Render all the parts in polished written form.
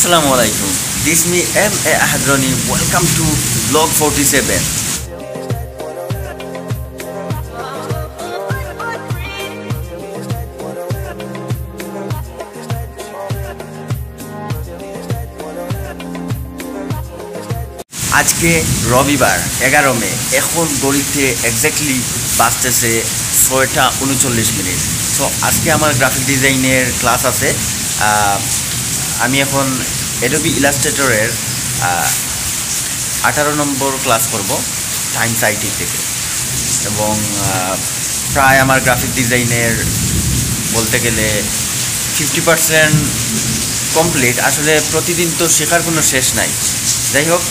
Assalamualaikum. This me M.A. Ahadrani. Welcome to Vlog 47. আজকে রবিবার 11 মে। এখন গড়িতে এক্স্যাক্টলি বাজতেছে 6:39। সো আজকে আমার গ্রাফিক ডিজাইনের ক্লাস আছে। আমি এখন অ্যাডোবি ইলাস্ট্রেটরের 18 নম্বর ক্লাস করব টাইমস আইটি থেকে, এবং প্রায় আমার গ্রাফিক ডিজাইনের বলতে গেলে 50% কমপ্লিট। আসলে প্রতিদিন তো শেখার কোনো শেষ নাই। যাই হোক,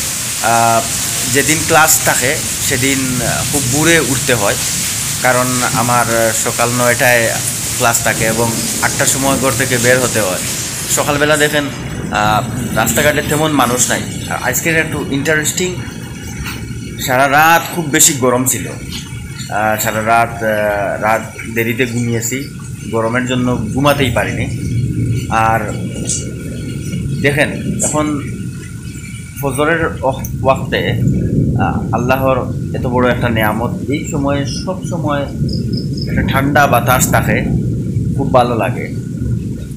যেদিন ক্লাস থাকে সেদিন খুব ভোরে উঠতে হয়, কারণ আমার সকাল 9টায় ক্লাস থাকে এবং 8টার সময় ঘর থেকে বের হতে হয়। সকালবেলা দেখেন রাস্তাঘাটে তেমন মানুষ নাই। আর আজকের একটু ইন্টারেস্টিং, সারা রাত খুব বেশি গরম ছিল। সারা রাত দেরিতে ঘুমিয়েছি, গরমের জন্য ঘুমাতেই পারিনি। আর দেখেন এখন ফজরের ওয়াক্তে আল্লাহর এত বড় একটা নিয়ামত, এই সময়ে সব সময় একটা ঠান্ডা বাতাস থাকে, খুব ভালো লাগে।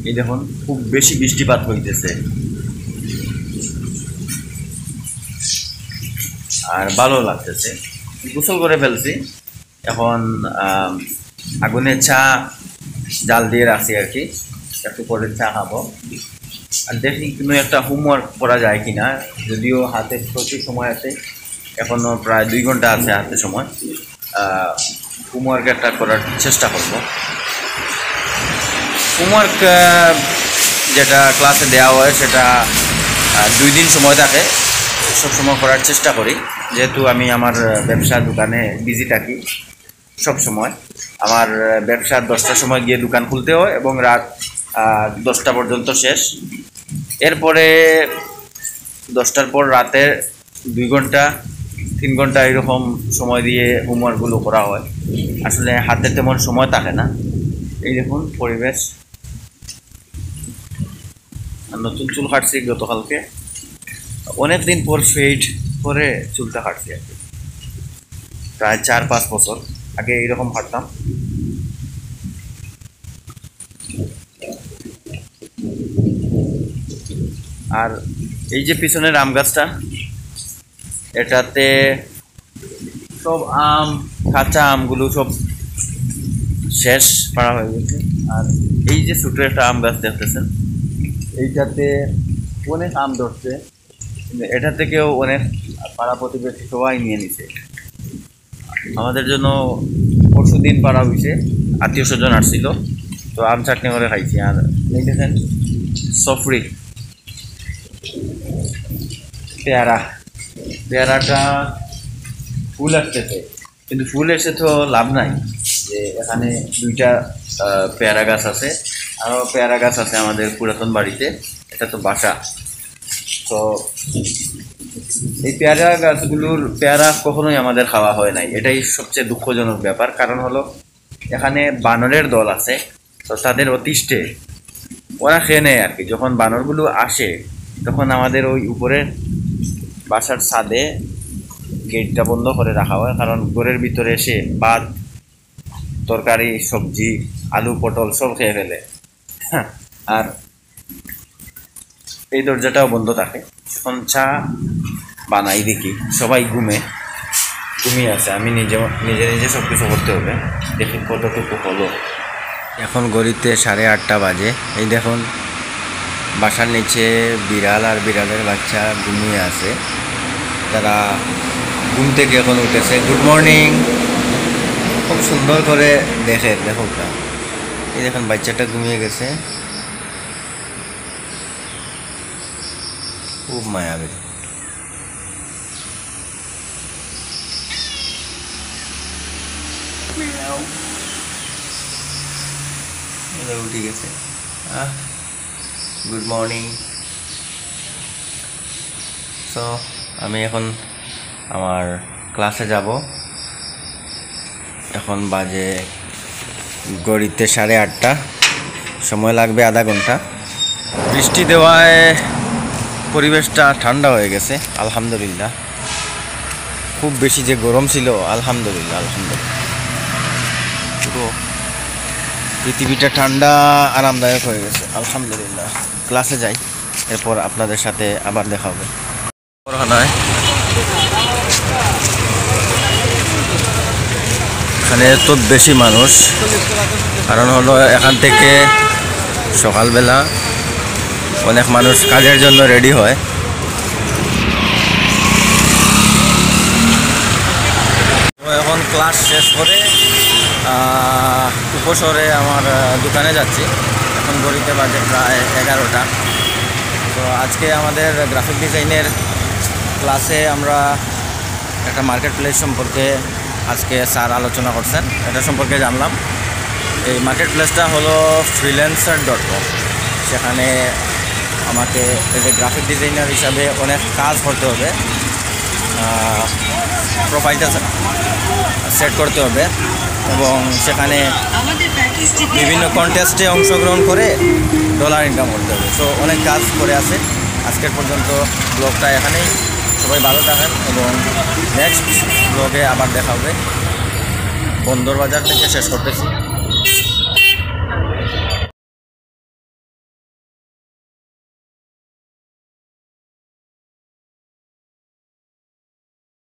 এই দেখুন খুব বেশি বৃষ্টিপাত হইতেছে আর ভালো লাগতেছে। গোসল করে ফেলছি, এখন আগুনে চা জাল দিয়ে রাখছি আর কি, একটু পরে চা খাবো। আর দেখি কোনো একটা হোমওয়ার্ক করা যায় কি না, যদিও হাতে প্রচুর সময় আছে, এখনও প্রায় 2 ঘন্টা আছে হাতে সময়। হোমওয়ার্ক একটা করার চেষ্টা করব। হোমওয়ার্ক যেটা ক্লাসে দেওয়া হয় সেটা 2 দিন সময় থাকে, সব সময় করার চেষ্টা করি। যেহেতু আমি আমার ব্যবসা দোকানে বিজি থাকি সব সময়। আমার ব্যবসা 10টার সময় গিয়ে দোকান খুলতে হয় এবং রাত 10টা পর্যন্ত শেষ। এরপরে 10টার পর রাতে 2 ঘন্টা 3 ঘন্টা এরকম সময় দিয়ে হোমওয়ার্কগুলো করা হয়। আসলে হাতে তেমন সময় থাকে না। এই দেখুন পরিবেশ। নতুন চুল কাটছি গতকালকে, অনেক দিন পর ফেড করে চুলটা কাটছি আর কি। প্রায় 4-5 বছর আগে এইরকম কাটতাম। আর এই যে পিছনের আম গাছটা, এটাতে সব আম, কাঁচা আমগুলো সব শেষ পাড়া হয়ে গেছে। আর এই যে ছোটো একটা আম গাছ দেখতেছেন, এইটাতে অনেক আম ধরছে। এটা থেকেও অনেক পাড়া প্রতিবেশী সবাই নিয়ে নিছে। আমাদের জন্য পরশু দিন পাড়া হয়েছে, আত্মীয় স্বজন আসছিল, তো আম চাটনি করে খাইছি। আর এই দেখেন সফরি পেয়ারাটা ফুল আসতেছে, কিন্তু ফুল এসে তো লাভ নাই। যে এখানে 2টা পেয়ারা গাছ আছে, আরও পেয়ারা গাছ আছে আমাদের পুরাতন বাড়িতে, এটা তো বাসা। তো এই পেয়ারা গাছগুলোর পেয়ারা কখনোই আমাদের খাওয়া হয় নাই, এটাই সবচেয়ে দুঃখজনক ব্যাপার। কারণ হলো এখানে বানরের দল আছে, তো তাদের অতিষ্ঠে ওরা খেয়ে নেয় আর কি। যখন বানরগুলো আসে তখন আমাদের ওই উপরের বাসার ছাদে গেটটা বন্ধ করে রাখা হয়, কারণ ঘরের ভিতরে এসে ভাত, তরকারি, সবজি, আলু, পটল সব খেয়ে ফেলে। আর এই দরজাটাও বন্ধ থাকে। এখন চা বানাই দেখি, সবাই ঘুমিয়ে আছে, আমি নিজে সব কিছু করতে হবে। দেখি কতটুকু হলো। এখন ঘড়িতে 8:30 বাজে। এই দেখুন বাসার নিচে বিড়াল আর বিড়ালের বাচ্চা ঘুমিয়ে আছে। তারা ঘুম থেকে এখন উঠেছে। Good morning. খুব সুন্দর করে দেখুন না, এই দেখুন বাচ্চাটা ঘুমিয়ে গেছে, খুব মায়াবী। উঠে গেছে। Good morning. সো আমি এখন আমার ক্লাসে যাব। এখন বাজে ঘড়িতে 8:30, সময় লাগবে আধা ঘন্টা। বৃষ্টি দেওয়ায় পরিবেশটা ঠান্ডা হয়ে গেছে আলহামদুলিল্লাহ। খুব বেশি যে গরম ছিল আলহামদুলিল্লাহ পুরো পৃথিবীটা ঠান্ডা আরামদায়ক হয়ে গেছে আলহামদুলিল্লাহ। ক্লাসে যাই, এরপর আপনাদের সাথে আবার দেখা হবে। এখানে তো বেশি মানুষ, কারণ হলো এখান থেকে সকালবেলা অনেক মানুষ কাজের জন্য রেডি হয়। এখন ক্লাস শেষ করে উপশহরে আমার দোকানে যাচ্ছি। এখন ঘড়িতে বাজে প্রায় 11টা। তো আজকে আমাদের গ্রাফিক ডিজাইনের ক্লাসে আমরা একটা মার্কেট প্লেস সম্পর্কে আজকে স্যার আলোচনা করছেন, এটা সম্পর্কে জানলাম। এই মার্কেট প্লেসটা হলো freelancer.com। সেখানে আমাকে এই যে গ্রাফিক ডিজাইনার হিসাবে অনেক কাজ করতে হবে, প্রোফাইলটা সেট করতে হবে এবং সেখানে বিভিন্ন কন্টেস্টে অংশগ্রহণ করে ডলার ইনকাম করতে হবে। সো অনেক কাজ করে আছে। আজকের পর্যন্ত ব্লগটা এখানেই। সবাই ভালো থাকেন এবং নেক্সট ব্লগে আবার দেখা হবে। বন্দর বাজার থেকে শেষ করতেছি।